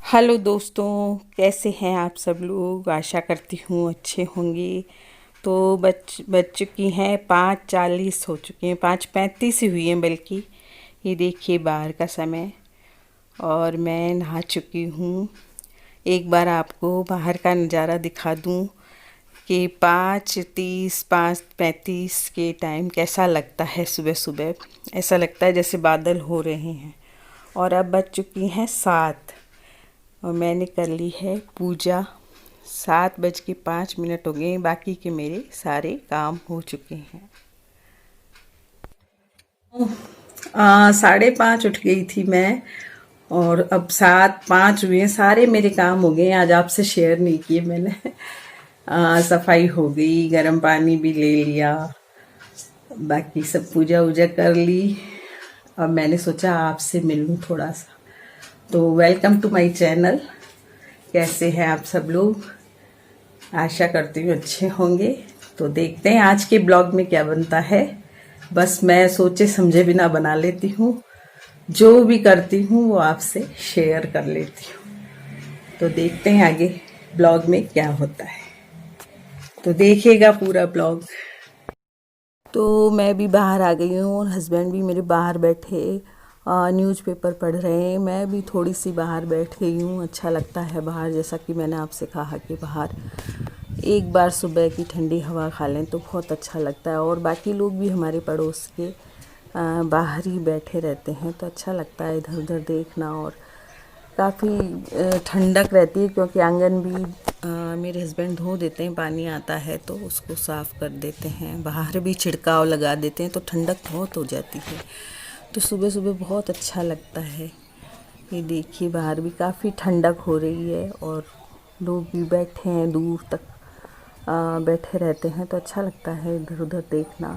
Hello दोस्तों, कैसे हैं आप सब लोग। आशा करती हूँ अच्छे होंगे। तो बज चुकी हैं 5:40 हो चुके हैं, 5:35 ही हुई हैं बल्कि। ये देखिए बाहर का समय। और मैं नहा चुकी हूँ। एक बार आपको बाहर का नज़ारा दिखा दूँ कि 5:30 5:35 के टाइम कैसा लगता है। सुबह सुबह ऐसा लगता है जैसे बादल हो रहे हैं। और अब बज चुकी हैं 7 और मैंने कर ली है पूजा। 7:05 हो गए, बाकी के मेरे सारे काम हो चुके हैं। 5:30 उठ गई थी मैं और अब 7:05 हुए हैं। सारे मेरे काम हो गए। आज आपसे शेयर नहीं किए मैंने। सफाई हो गई, गर्म पानी भी ले लिया, बाकी सब पूजा वूजा कर ली। अब मैंने सोचा आपसे मिल लूँ थोड़ा सा। तो वेलकम टू माय चैनल। कैसे हैं आप सब लोग। आशा करती हूँ अच्छे होंगे। तो देखते हैं आज के ब्लॉग में क्या बनता है। बस मैं सोचे समझे बिना बना लेती हूँ। जो भी करती हूँ वो आपसे शेयर कर लेती हूँ। तो देखते हैं आगे ब्लॉग में क्या होता है। तो देखिएगा पूरा ब्लॉग। तो मैं भी बाहर आ गई हूँ और हस्बैंड भी मेरे बाहर बैठे न्यूज़पेपर पढ़ रहे हैं। मैं भी थोड़ी सी बाहर बैठ गई हूँ। अच्छा लगता है बाहर, जैसा कि मैंने आपसे कहा कि बाहर एक बार सुबह की ठंडी हवा खा लें तो बहुत अच्छा लगता है। और बाकी लोग भी हमारे पड़ोस के बाहर ही बैठे रहते हैं तो अच्छा लगता है इधर उधर देखना। और काफ़ी ठंडक रहती है क्योंकि आंगन भी मेरे हस्बैंड धो देते हैं। पानी आता है तो उसको साफ़ कर देते हैं, बाहर भी छिड़काव लगा देते हैं तो ठंडक बहुत हो जाती है। तो सुबह सुबह बहुत अच्छा लगता है। ये देखिए बाहर भी काफ़ी ठंडक हो रही है और लोग भी बैठे हैं, दूर तक बैठे रहते हैं तो अच्छा लगता है इधर उधर देखना।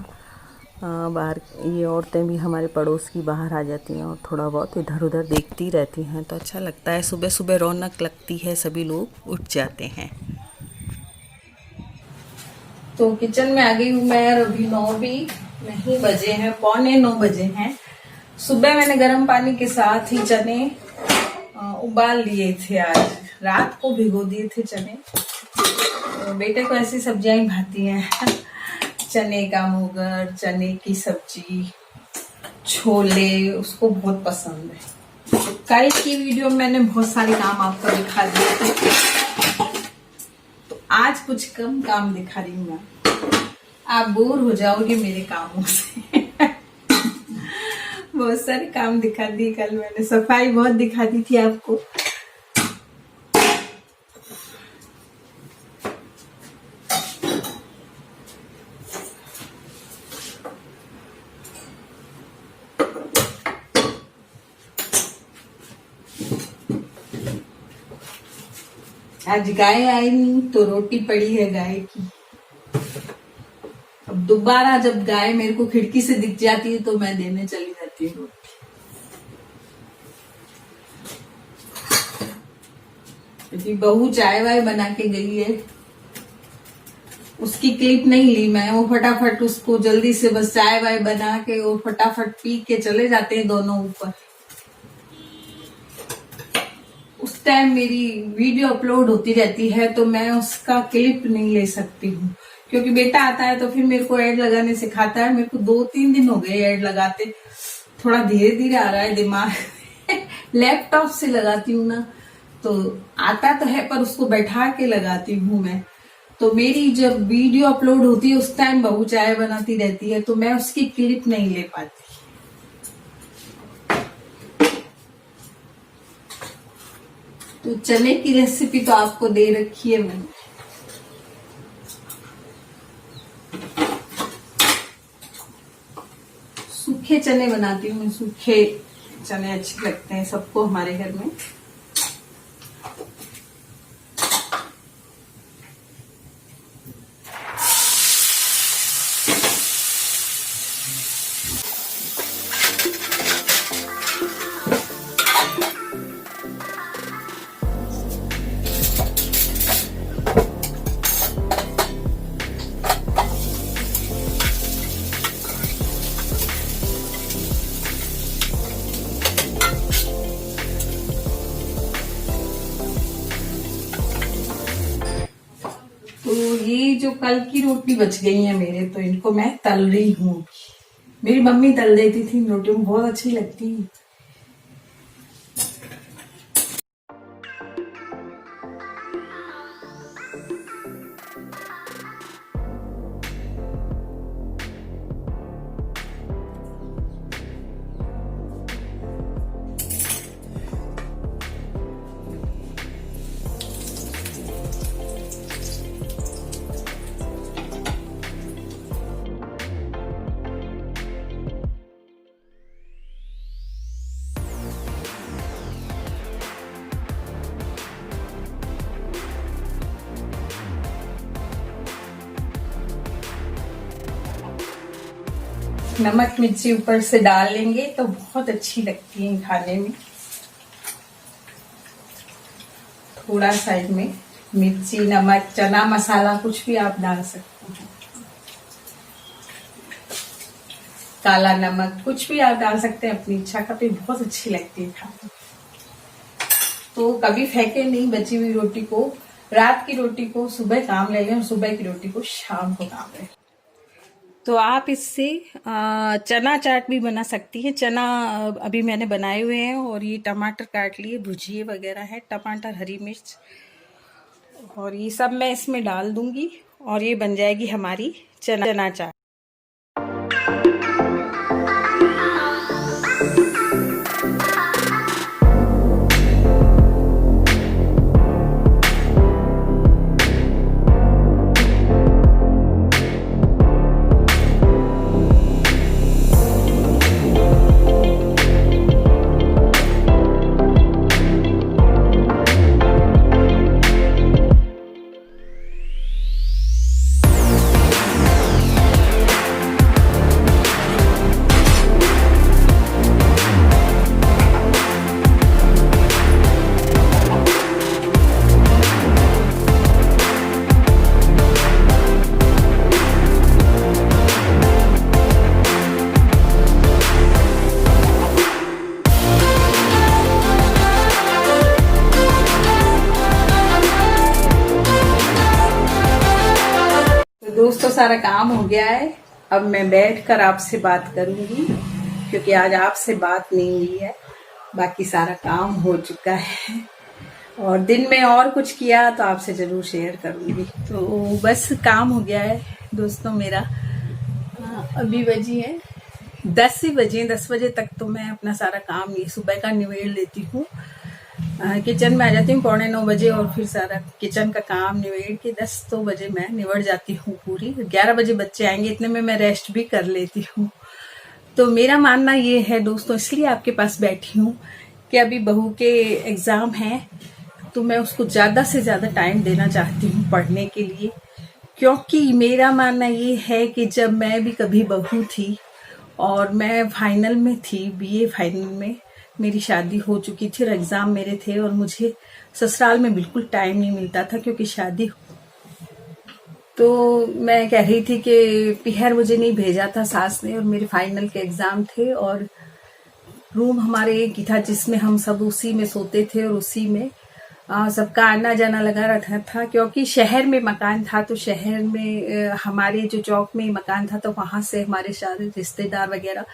बाहर ये औरतें भी हमारे पड़ोस की बाहर आ जाती हैं और थोड़ा बहुत इधर उधर देखती रहती हैं तो अच्छा लगता है। सुबह सुबह रौनक लगती है, सभी लोग उठ जाते हैं। तो किचन में आ गई हूँ मैं। अभी 9 भी नहीं बजे हैं, 8:45 बजे हैं। सुबह मैंने गर्म पानी के साथ ही चने उबाल लिए थे। आज रात को भिगो दिए थे चने। तो बेटे को ऐसी सब्जियां ही भाती हैं। चने का मुगर, चने की सब्जी, छोले, उसको बहुत पसंद है। तो कल की वीडियो में मैंने बहुत सारे काम आपको दिखा दिए थे, तो आज कुछ कम काम दिखा रही हूँ। आप बोर हो जाओगे मेरे कामों से। बहुत सारे काम दिखा दिए कल मैंने। सफाई बहुत दिखा दी थी आपको। आज गाय आई नहीं तो रोटी पड़ी है गाय की। अब दोबारा जब गाय मेरे को खिड़की से दिख जाती है तो मैं देने चली जाती हूँ रोटी। क्योंकि बहू चाय वाय बना के गई है, उसकी क्लिप नहीं ली मैं। वो फटाफट उसको जल्दी से बस चाय वाय बना के वो फटाफट पी के चले जाते हैं दोनों ऊपर। उस टाइम मेरी वीडियो अपलोड होती रहती है तो मैं उसका क्लिप नहीं ले सकती हूँ, क्योंकि बेटा आता है तो फिर मेरे को ऐड लगाने सिखाता है। मेरे को 2-3 दिन हो गए ऐड लगाते। थोड़ा धीरे धीरे आ रहा है दिमाग। लैपटॉप से लगाती हूँ ना तो आता तो है, पर उसको बैठा के लगाती हूँ मैं। तो मेरी जब वीडियो अपलोड होती है उस टाइम बहू चाय बनाती रहती है तो मैं उसकी क्लिप नहीं ले पाती। तो चने की रेसिपी तो आपको दे रखी है मैंने। सूखे चने बनाती हूँ मैं। सूखे चने अच्छे लगते हैं सबको हमारे घर में। जो कल की रोटी बच गई है मेरे, तो इनको मैं तल रही हूँ। मेरी मम्मी तल देती थी रोटी, बहुत अच्छी लगती है। नमक मिर्ची ऊपर से डाल लेंगे तो बहुत अच्छी लगती है खाने में। थोड़ा साइड में मिर्ची, नमक, चना मसाला कुछ भी आप डाल सकते हैं, काला नमक कुछ भी आप डाल सकते हैं अपनी इच्छा का, तो बहुत अच्छी लगती है खाने में। तो कभी फेंके नहीं बची हुई रोटी को, रात की रोटी को सुबह काम ले लें और सुबह की रोटी को शाम को काम लें। तो आप इससे चना चाट भी बना सकती हैं। चना अभी मैंने बनाए हुए हैं, और ये टमाटर काट लिए, भुजिए वगैरह है, टमाटर, हरी मिर्च, और ये सब मैं इसमें डाल दूंगी, और ये बन जाएगी हमारी चना चाट। दोस्तों सारा काम हो गया है, अब मैं बैठकर आपसे बात करूंगी, क्योंकि आज आपसे बात नहीं हुई है। बाकी सारा काम हो चुका है, और दिन में और कुछ किया तो आपसे जरूर शेयर करूंगी। तो बस काम हो गया है दोस्तों मेरा। अभी बजी है 10 ही बजे, 10 बजे तक तो मैं अपना सारा काम ये सुबह का निबेड़ लेती हूँ। किचन में आ जाती हूँ 9:45 बजे, और फिर सारा किचन का काम निबेड़ के 10 तो बजे मैं निबड़ जाती हूँ पूरी। 11 बजे बच्चे आएंगे, इतने में मैं रेस्ट भी कर लेती हूँ। तो मेरा मानना ये है दोस्तों, इसलिए आपके पास बैठी हूँ कि अभी बहू के एग्जाम हैं, तो मैं उसको ज्यादा से ज्यादा टाइम देना चाहती हूँ पढ़ने के लिए। क्योंकि मेरा मानना ये है कि जब मैं भी कभी बहू थी और मैं फाइनल में थी, बीए फाइनल में मेरी शादी हो चुकी थी और एग्जाम मेरे थे, और मुझे ससुराल में बिल्कुल टाइम नहीं मिलता था क्योंकि शादी। तो मैं कह रही थी कि पिहर मुझे नहीं भेजा था सास ने, और मेरे फाइनल के एग्जाम थे, और रूम हमारे एक ही था जिसमें हम सब उसी में सोते थे, और उसी में सबका आना जाना लगा रहता था। क्योंकि शहर में मकान था, तो शहर में हमारे जो चौक में मकान था, तो वहां से हमारे सारे रिश्तेदार वगैरह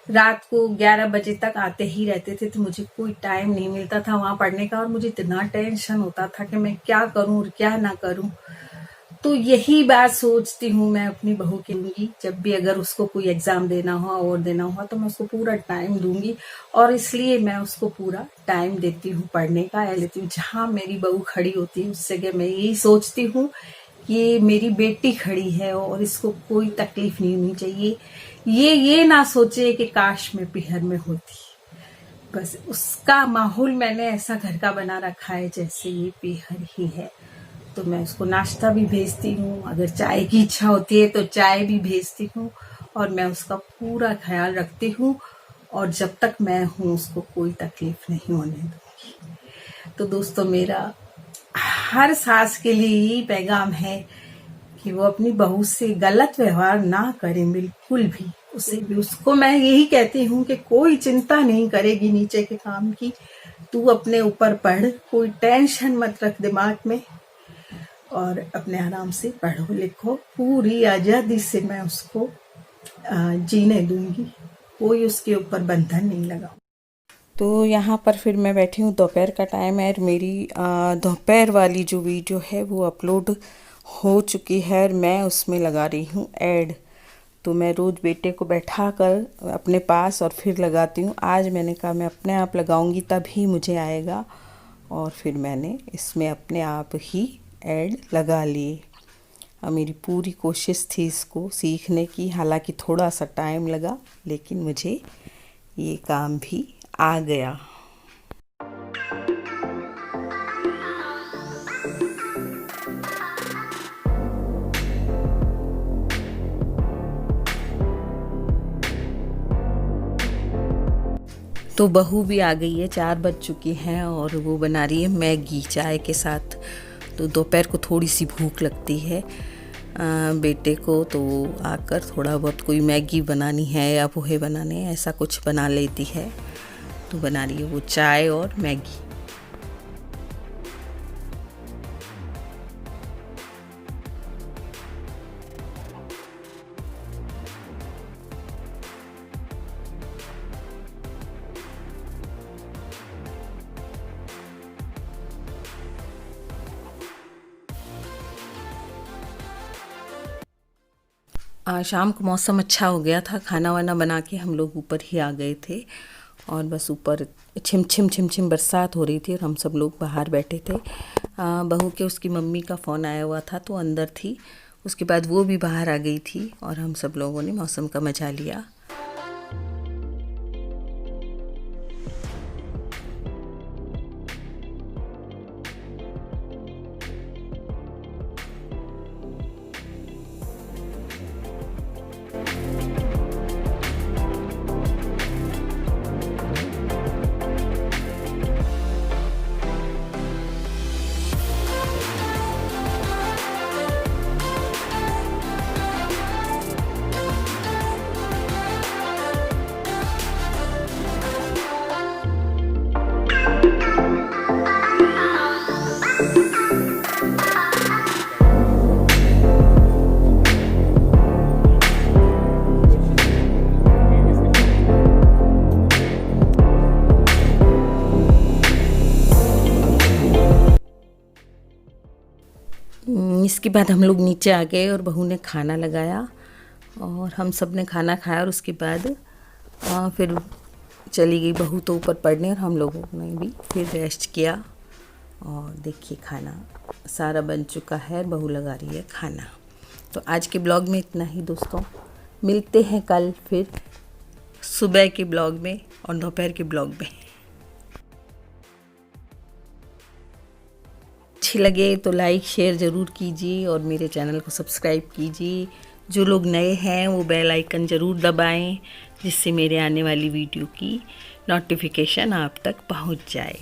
रात को 11 बजे तक आते ही रहते थे, तो मुझे कोई टाइम नहीं मिलता था वहां पढ़ने का, और मुझे इतना टेंशन होता था कि मैं क्या करूं और क्या ना करूं। तो यही बात सोचती हूँ मैं अपनी बहू के लिए, जब भी अगर उसको कोई एग्जाम देना हो और देना हुआ तो मैं उसको पूरा टाइम दूंगी, और इसलिए मैं उसको पूरा टाइम देती हूँ पढ़ने का। लेती हूँ जहाँ मेरी बहू खड़ी होती है उस जगह मैं यही सोचती हूँ कि मेरी बेटी खड़ी है और इसको कोई तकलीफ नहीं होनी चाहिए। ये ना सोचे कि काश मैं पिहर में होती। बस उसका माहौल मैंने ऐसा घर का बना रखा है जैसे ये पिहर ही है। तो मैं उसको नाश्ता भी भेजती हूँ, अगर चाय की इच्छा होती है तो चाय भी भेजती हूँ, और मैं उसका पूरा ख्याल रखती हूँ, और जब तक मैं हूँ उसको कोई तकलीफ नहीं होने दूंगी। तो दोस्तों मेरा हर सास के लिए यही पैगाम है कि वो अपनी बहू से गलत व्यवहार ना करे बिल्कुल भी। उसको मैं यही कहती हूँ कि कोई चिंता नहीं करेगी नीचे के काम की, तू अपने ऊपर पढ़, कोई टेंशन मत रख दिमाग में, और अपने आराम से पढ़ो लिखो। पूरी आज़ादी से मैं उसको जीने दूंगी, कोई उसके ऊपर बंधन नहीं लगाऊं। तो यहाँ पर फिर मैं बैठी हूँ, दोपहर का टाइम है और मेरी दोपहर वाली जो वीडियो है वो अपलोड हो चुकी है और मैं उसमें लगा रही हूँ ऐड। तो मैं रोज़ बेटे को बैठा कर अपने पास और फिर लगाती हूँ। आज मैंने कहा मैं अपने आप लगाऊंगी तभी मुझे आएगा, और फिर मैंने इसमें अपने आप ही ऐड लगा लिए। और मेरी पूरी कोशिश थी इसको सीखने की, हालांकि थोड़ा सा टाइम लगा, लेकिन मुझे ये काम भी आ गया। तो बहू भी आ गई है, 4 बज चुकी हैं और वो बना रही है मैगी चाय के साथ। तो दोपहर को थोड़ी सी भूख लगती है बेटे को, तो आकर थोड़ा बहुत कोई मैगी बनानी है या पोहे बनाने हैं, ऐसा कुछ बना लेती है। तो बना रही है वो चाय और मैगी। शाम को मौसम अच्छा हो गया था, खाना वाना बना के हम लोग ऊपर ही आ गए थे और बस ऊपर छिम छिम बरसात हो रही थी और हम सब लोग बाहर बैठे थे। बहू के उसकी मम्मी का फ़ोन आया हुआ था तो अंदर थी, उसके बाद वो भी बाहर आ गई थी और हम सब लोगों ने मौसम का मज़ा लिया। इसके बाद हम लोग नीचे आ गए और बहू ने खाना लगाया और हम सब ने खाना खाया और उसके बाद फिर चली गई बहू तो ऊपर पढ़ने और हम लोगों ने भी फिर रेस्ट किया। और देखिए खाना सारा बन चुका है, बहू लगा रही है खाना। तो आज के ब्लॉग में इतना ही दोस्तों, मिलते हैं कल फिर सुबह के ब्लॉग में और दोपहर के ब्लॉग में। अच्छी लगे तो लाइक शेयर ज़रूर कीजिए और मेरे चैनल को सब्सक्राइब कीजिए। जो लोग नए हैं वो बेल आइकन ज़रूर दबाएं, जिससे मेरे आने वाली वीडियो की नोटिफिकेशन आप तक पहुंच जाए।